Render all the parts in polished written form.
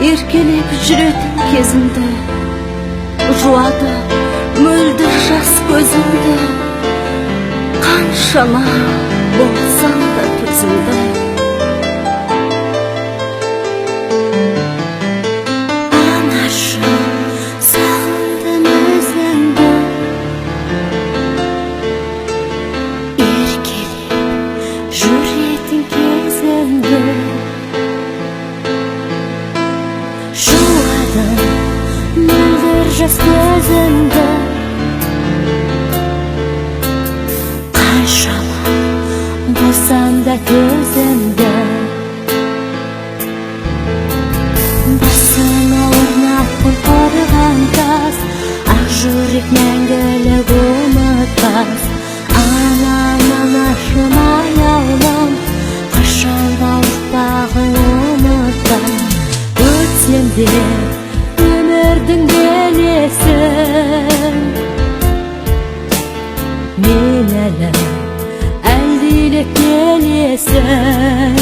еркелеп жүретін кезімді, жуады мөлдір жас көзімді, қаншама болсаң да төзімді. Анашым, сағындым өзіңді, еркелеп жүретін кезімді, жуады мөлдір жас көзімді, қаншама болсаң да төзімді. Басыңа орнаттым қорған тас, ақ жүрек мәңгілік ұмытпас. Анам, анашым, аяулым, қашанда ұрпағың ұмытпас. Өтсем де өмірдің белесін, мен әлі әлдилік келесің.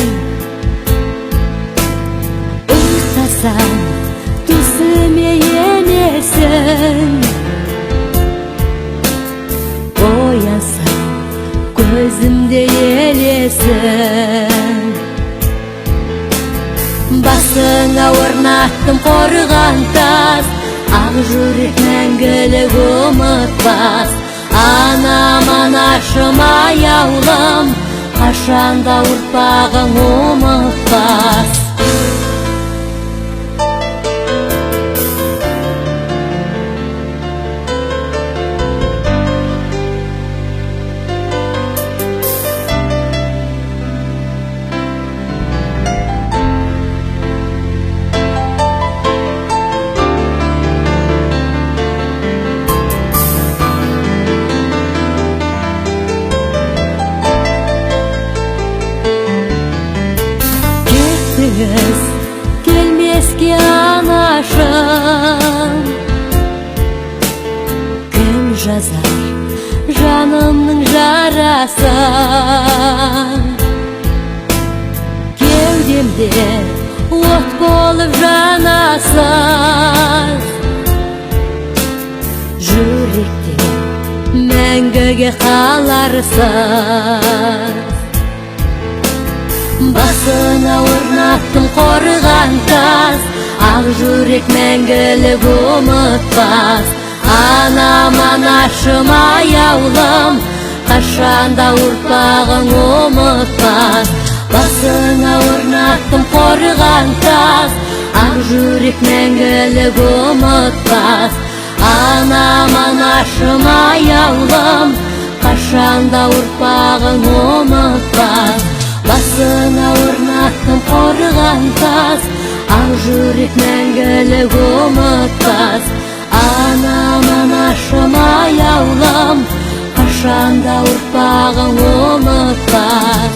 Ұйықтасам түсіме енесің, оянсам көзімде елесің. Басыңа орнаттым қорған тас, ақ жүрек мәңгілік ұмытпас. Анам, анашым, аяулым, қашанда ұрпағың ұмытпас. Келмеске анашым, кім жазар жанымның жарасын. Кеудемде от болып жанасың, жүректе мәңгіге қаларсың. Басыңа орнаттым қорған тас, ақ жүрек мәңгілік ұмытпас. Анам, анашым, аяулым, қашанда ұрпағың ұмытпас. Басыңа орнаттым қорған тас, ақ жүрек мәңгілік ұмытпас. Анам, анашым, аяулым, қашанда ұрпағың ұмытпас. Басыңа орнаттым қорған тас, ақ жүрек мәңгілік ұмытпас. Анам, анашым, аяулым, қашанда ұрпағың ұмытпас.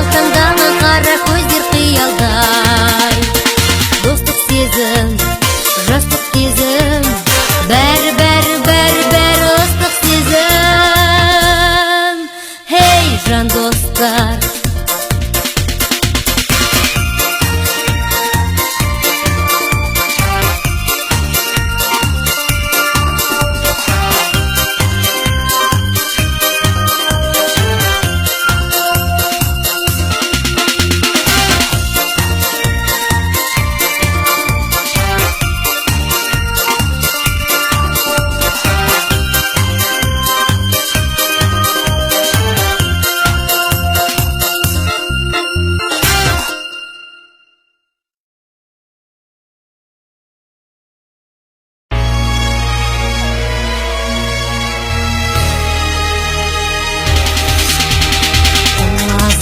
жалтаңдаған қара көздер қиялдай. Достық сезім, жастық сезім, бәрі ыстық сезім. Хей, жан достар,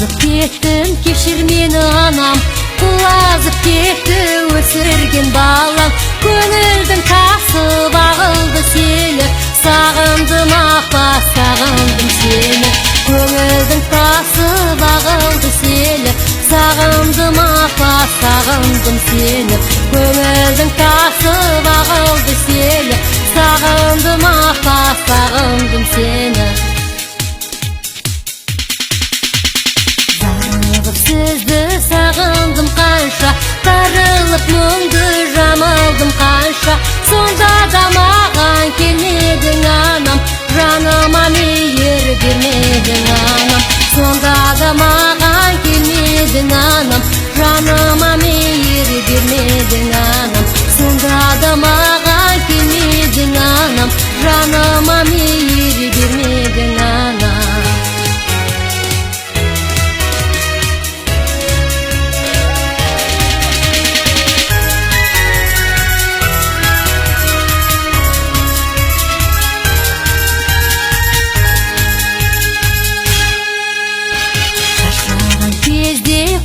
құлазып кеттім, кешір мені анам, құлазып кетті өсірген балам. Көңілдің тасы бағылды сені, сағындым апа, сағындым сені. Көңілдің тасы бағылды сені, сағындым апа, сағындым сені. Көңілдің тасы бағылды сені, сағындым апа, сағындым сені. Сізді сағындым қанша, тарылып мұңды жамылдым қанша. Сонда да маған келмедің анам, жаныма мейір бермедің анам. Сонда да маған келмедің анам, жаныма мейір бермедің анам. Сонда да маған келмедің анам, жаныма мейір бермедің анам.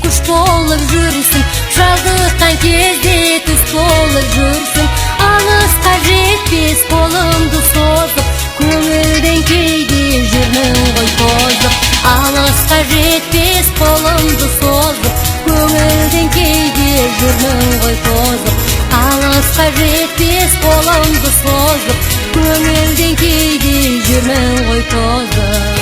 Құш болып жүрсің, жалғыққан кезде түс болып жүрсің. Алысқа жетпес қолымды созып, көңілден кейде жүрмін ғой тозып. Алысқа жетпес қолымды созып, көңілден кейде жүрмін ғой тозып. Алысқа жетпес қолымды созып, көңілден кейде жүрмін ғой тозып.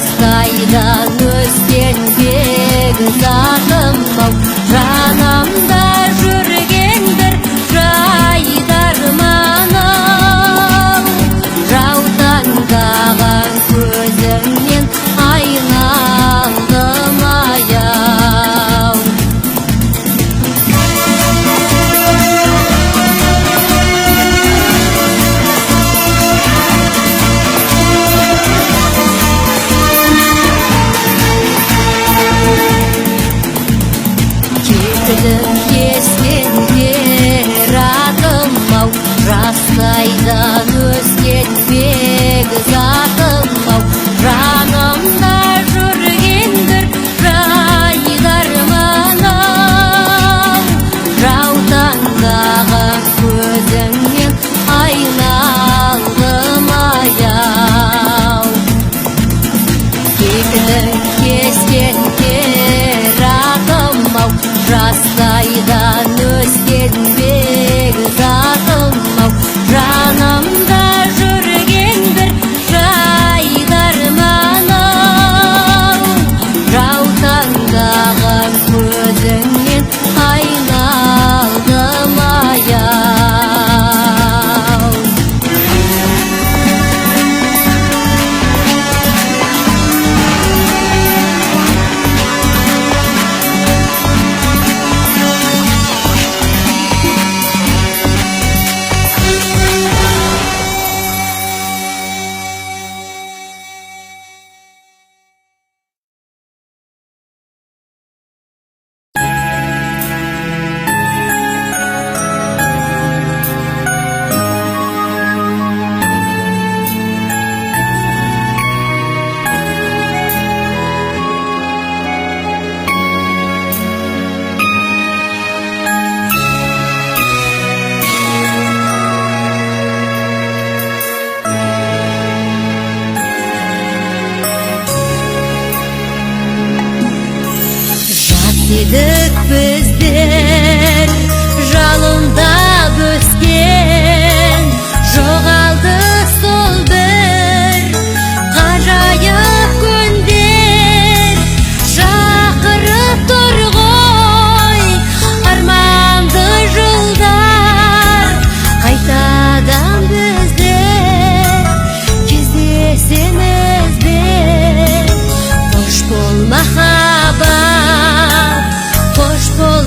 жастайдан өскен бекзатым ау, жанымда жүрген бір жайдарманым, жаутаңдаған көзіңнен айналдым аяу. Ескендер атым ау, жастайдан өскен бекзатым ау, жанымда жүрген бір жайдарманым, жаутаңдаған көзіңнен айналдым аяу. Кекілі кескен тер атым ау, жастайдан өскен бекзатым ау, жанымда жүрген бір жайдарманым, жаутаңдаған көзіңнен айналдым аяу. Едік біздер жалындап өскен, жоғалды сол бір ғажайып күндер, шақырып тұр ғой арманды жылдар, қайтадан біздер кездесеміз бе. Қош бол махаббат, қош бол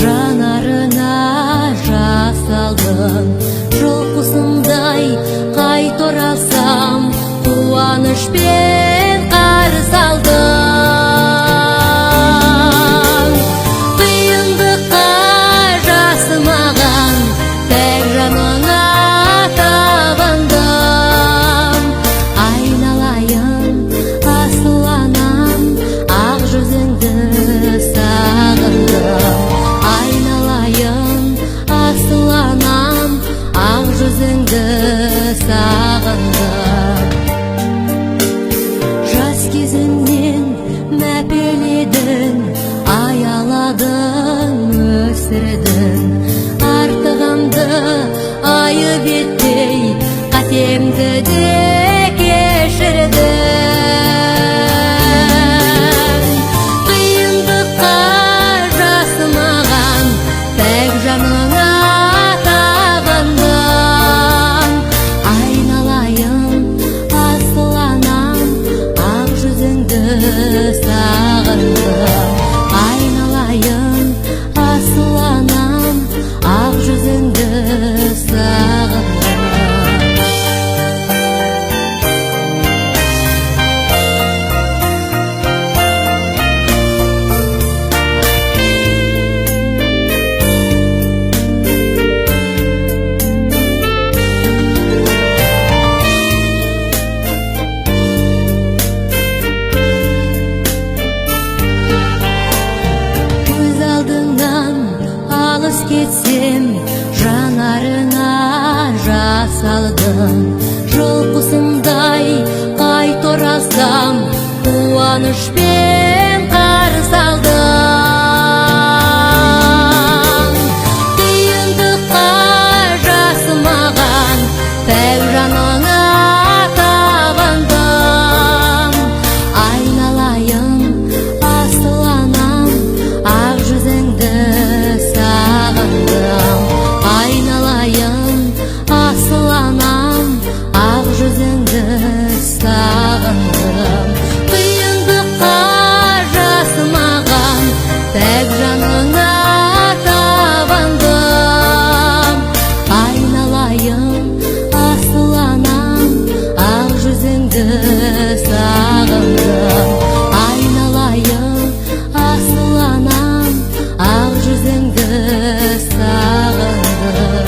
жанарына жас алдым. Жол құсындай қайта оралсам, қуанышпен қарсы алдым. Қиындыққа жасымаған тәк жаныңа табындым. Айналайын асыл анам, ақ жүзіңді сағындым. Айналайын асыл анам, ақ жүзіңді сағындым. Жас кезіңнен мәпеледің, аяладың, өсірдің. Артығымды айып етпей, қатемді де кешірдің. Қиындыққа жасымаған тәк жаныңа табындым. Айналайын асыл анам, ақ жүзіңді сағындым. Айналайын асыл анам, ақ жүзіңді сағындым. Көз алдыңнан алыс кетсем, жанарына жас алдым. Жол құсындай қайта оралсам, қуанышпен қарсы алдым. Қиындыққа жасымаған тәк жаныңа табындым. Айналайын асыл анам, ақ жүзіңді сағындым. Айналайын асыл анам, ақ жүзіңді сағындым. Қиындыққа жасымаған тәк жаныңа табындым. Айналайын асыл анам, ақ жүзіңді сағындым. Айналайын асыл анам, ақ жүзіңді сағындым.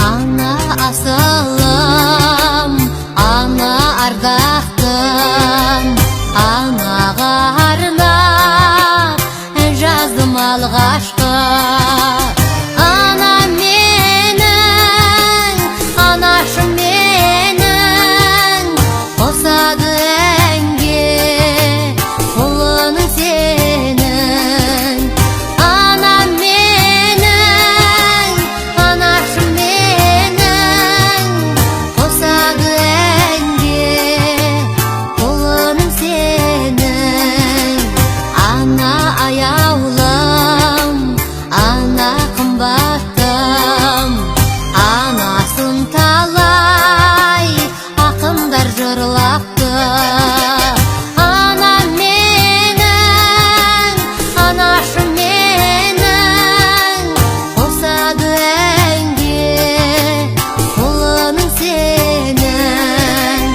Ана асылым, ана ардақтым, анаға арнап ән жаздым алғашқы. Ана менің, анашым менің, қосады әнге ұлының сенің. Ана менің, анашым менің, қосады әнге ұлының сенің. Ана аяулым, ана қымбаттым, анасын талай ақындар жырлапты. Ана менің, анашым менің, қосады әнге ұлының сенің.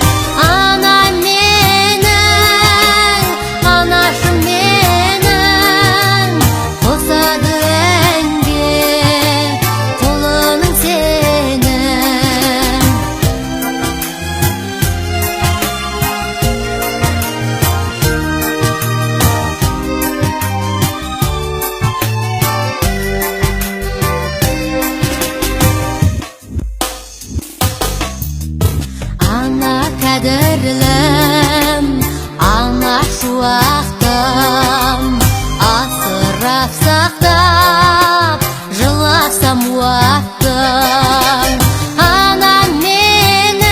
Ана менің, анашым менің, қосады әнге ұлының сенің. Ана қадірлім, ана шуақтым, асырап сақтап жыласам уақытым. Ана менің,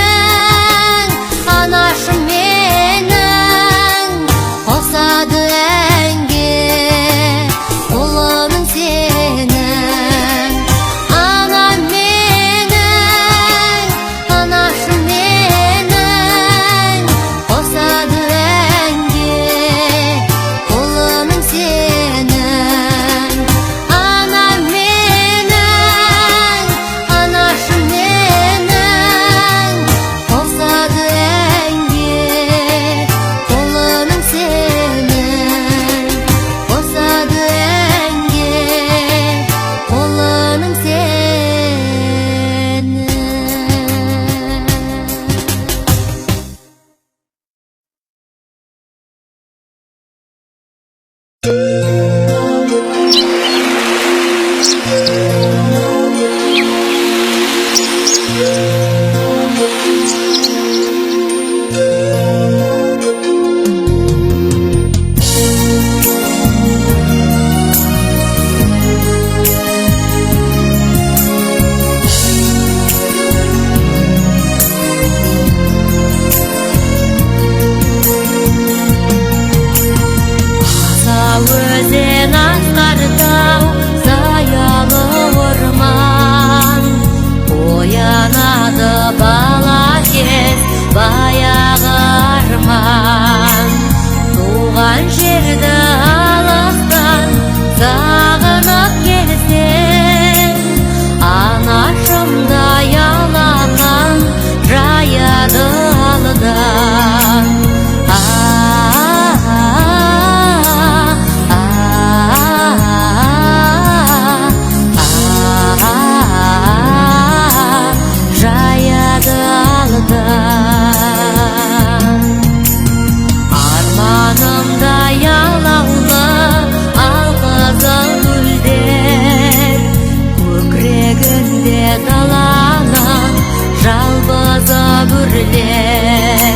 gürler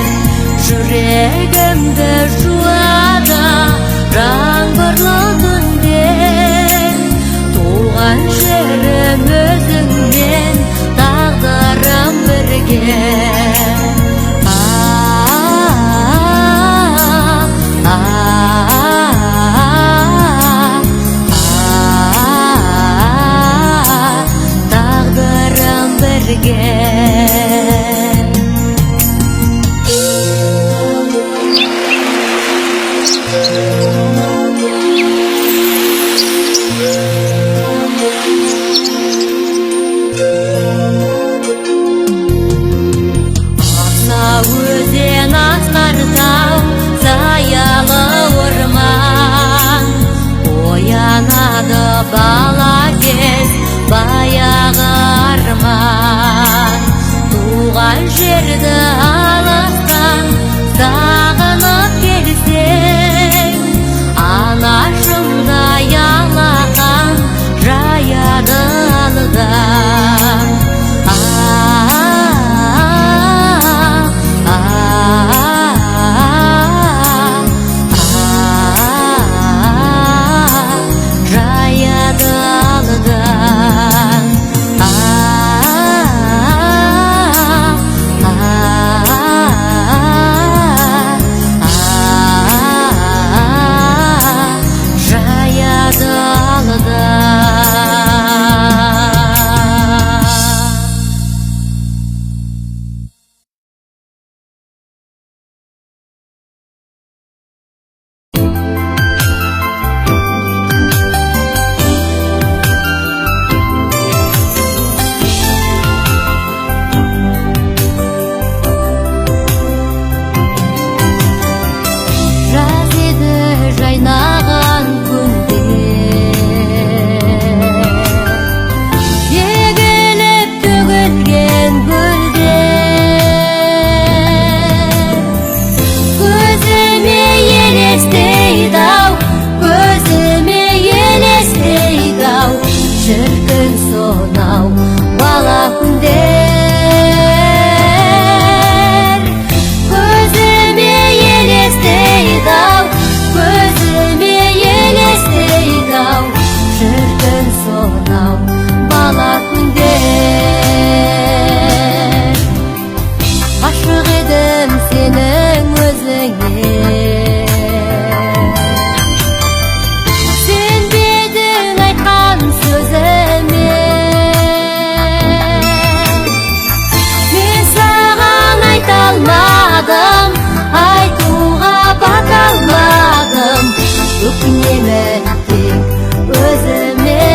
Yüreğimde juada Жаңбырлы күнде Туған жерім өзіңмен Тағдырым бірге Тағдырым бірге Өзен асқар тау, заялы орман Оянады бала кез, баяғы арман Туған жерді алыстан, сағынып келсең Анашымдай алақан, жаяды алдан Жайнаған күнде егіліп төгілген гүлдер Көзіме елестейді-ау, көзіме елестейді-ау Шіркін сонау бала күндер Көзіме елестейді-ау Көзіме елестейді-ау Шіркін сонау бала күндер Ғашық едім сенің өзіңе Сенбедің айтқан сөзіме Мен саған айта алмадым Айтуға бата алмадым Өкінемін тек өзіме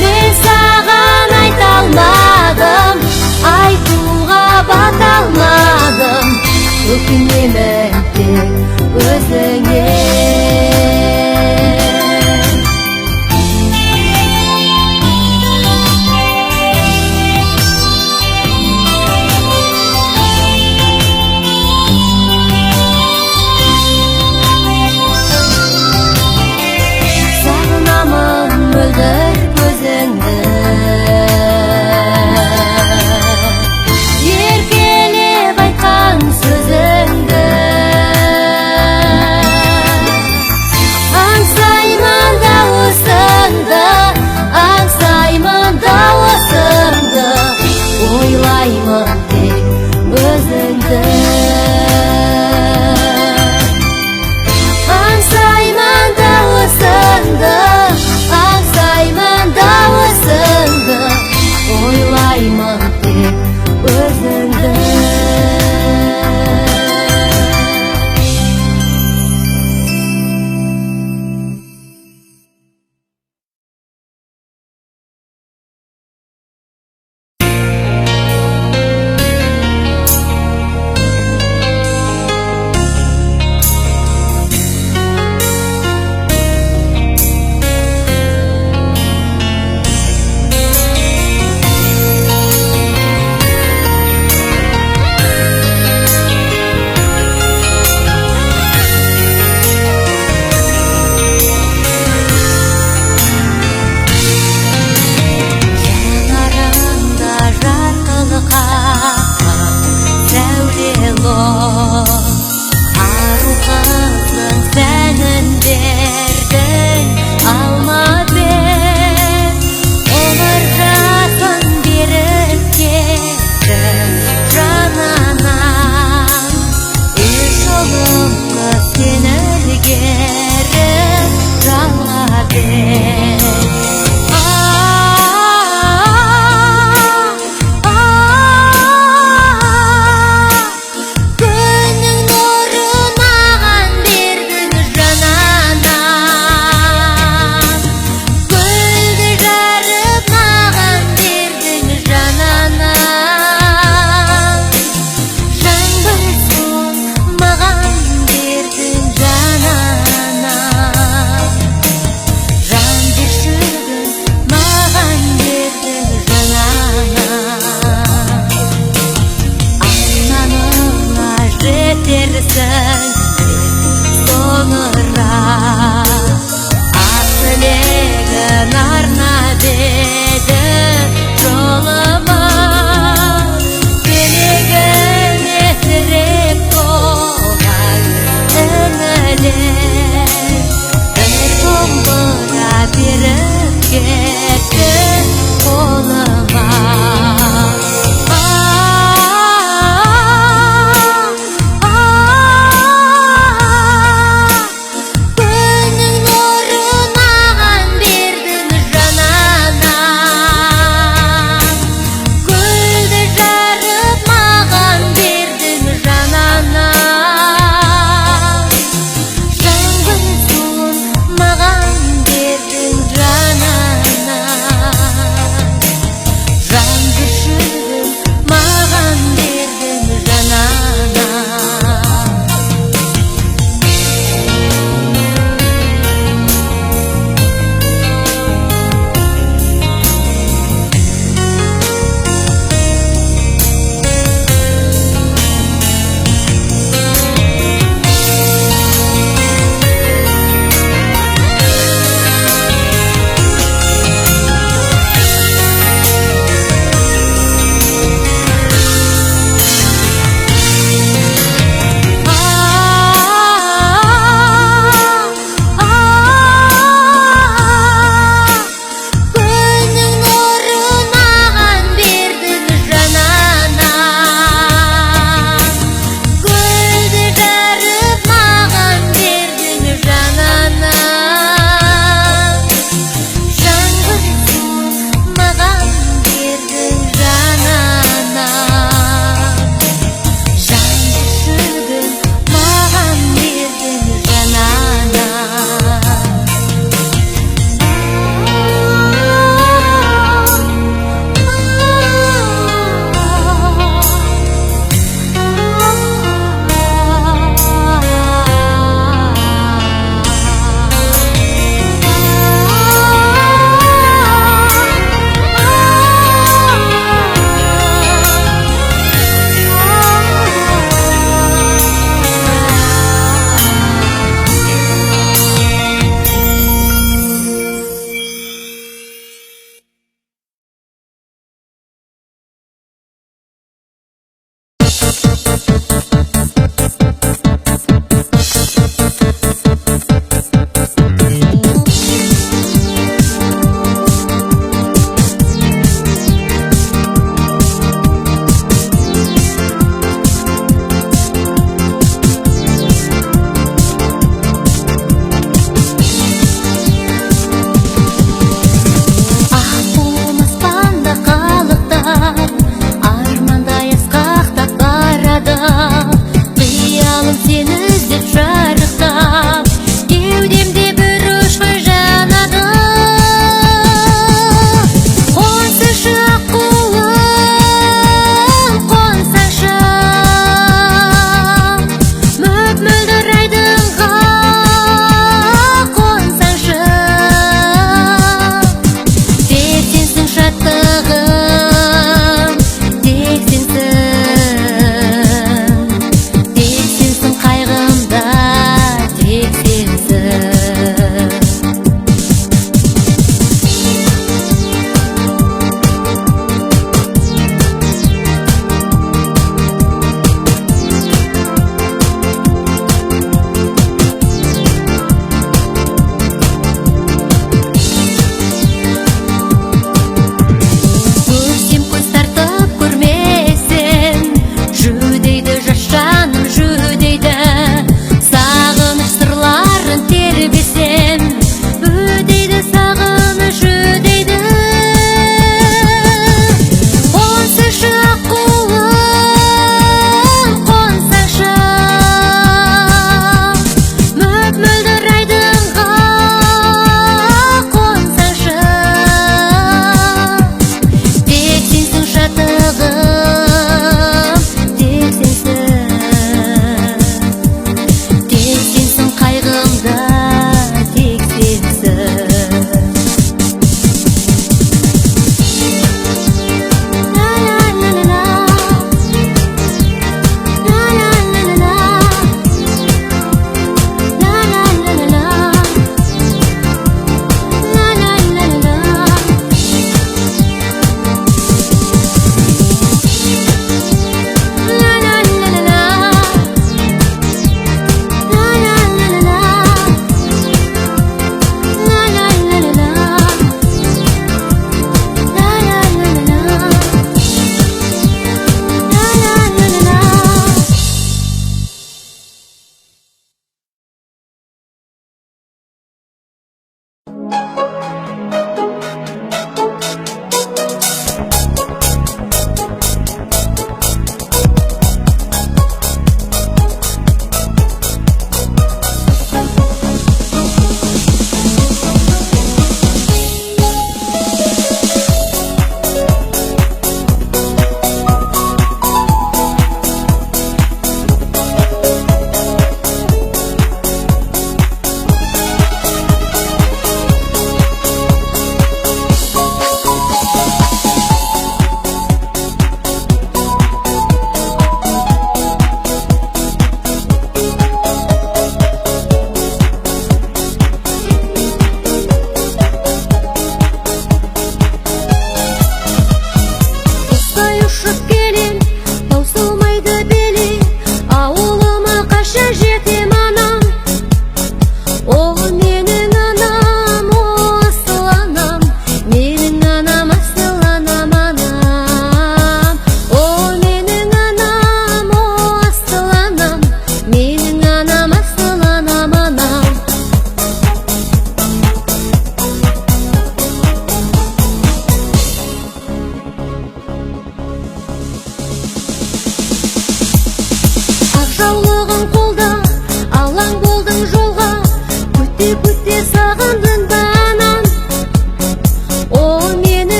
Мен саған айта алмадым Айтуға бата алмадым Өкінемін тек өзіңе Мөлдір көзіңді Еркелеп айтқан сөзіңді Аңсаймын дауысыңды Аңсаймын дауысыңды Ойлаймын тек өзіңді Аңсаймын дауысыңды Аңсаймын дауысыңды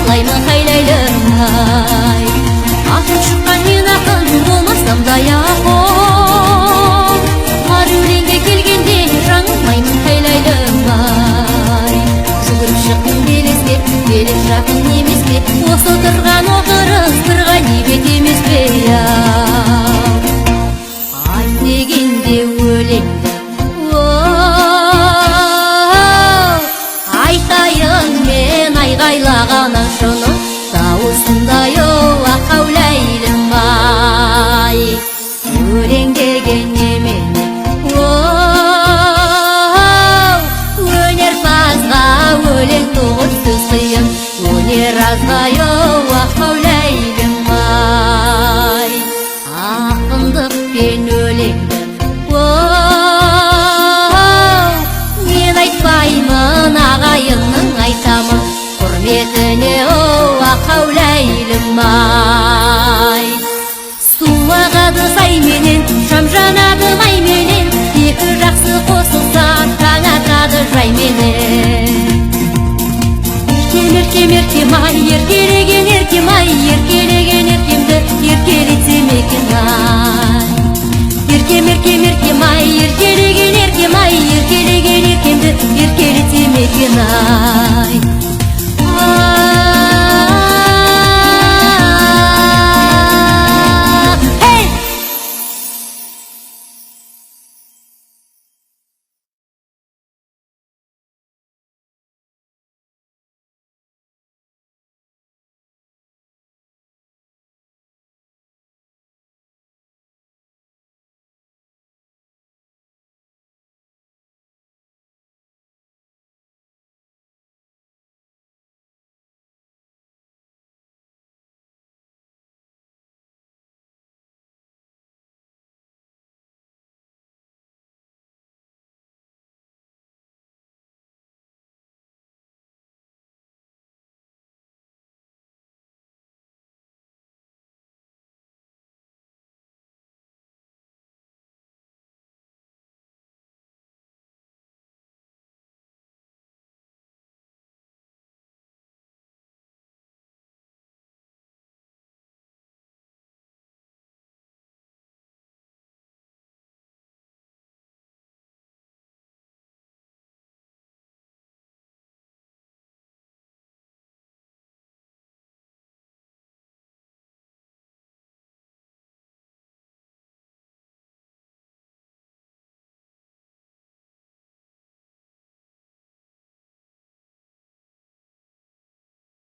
жырлаймын хайлайлымай. Атым шыққан мен ақын болмасам да яқын, ар өлеңге келгенде жаңылмаймын хайлайлымай. Жүгіріп шықтың белеске, белес жақын емес пе, осы отырған отырыс бір ғанибет емес пе? Айт дегенде өлеңді, айтайын мен айғайлаған ашыны, дауысындай ақаулайлымай. Өлең деген немене, өнерпазға өлең тоғыз сөз қиын, өнер азбай ақаулайлымай. Ақындық пен өлеңді мен айтпаймын, ағайынның айтамын, құрметіне ақаулайлымай. Су ағады сайменен, шам жанады майменен, екі жақсы қосылса таң атады жайменен. Еркем, еркем ай, еркелеген еркем ай, еркелеген еркемді еркелетсем екен ай. Еркем, еркем, еркем ай, еркелеген еркем ай, еркелеген еркемді еркелетсем екен ай.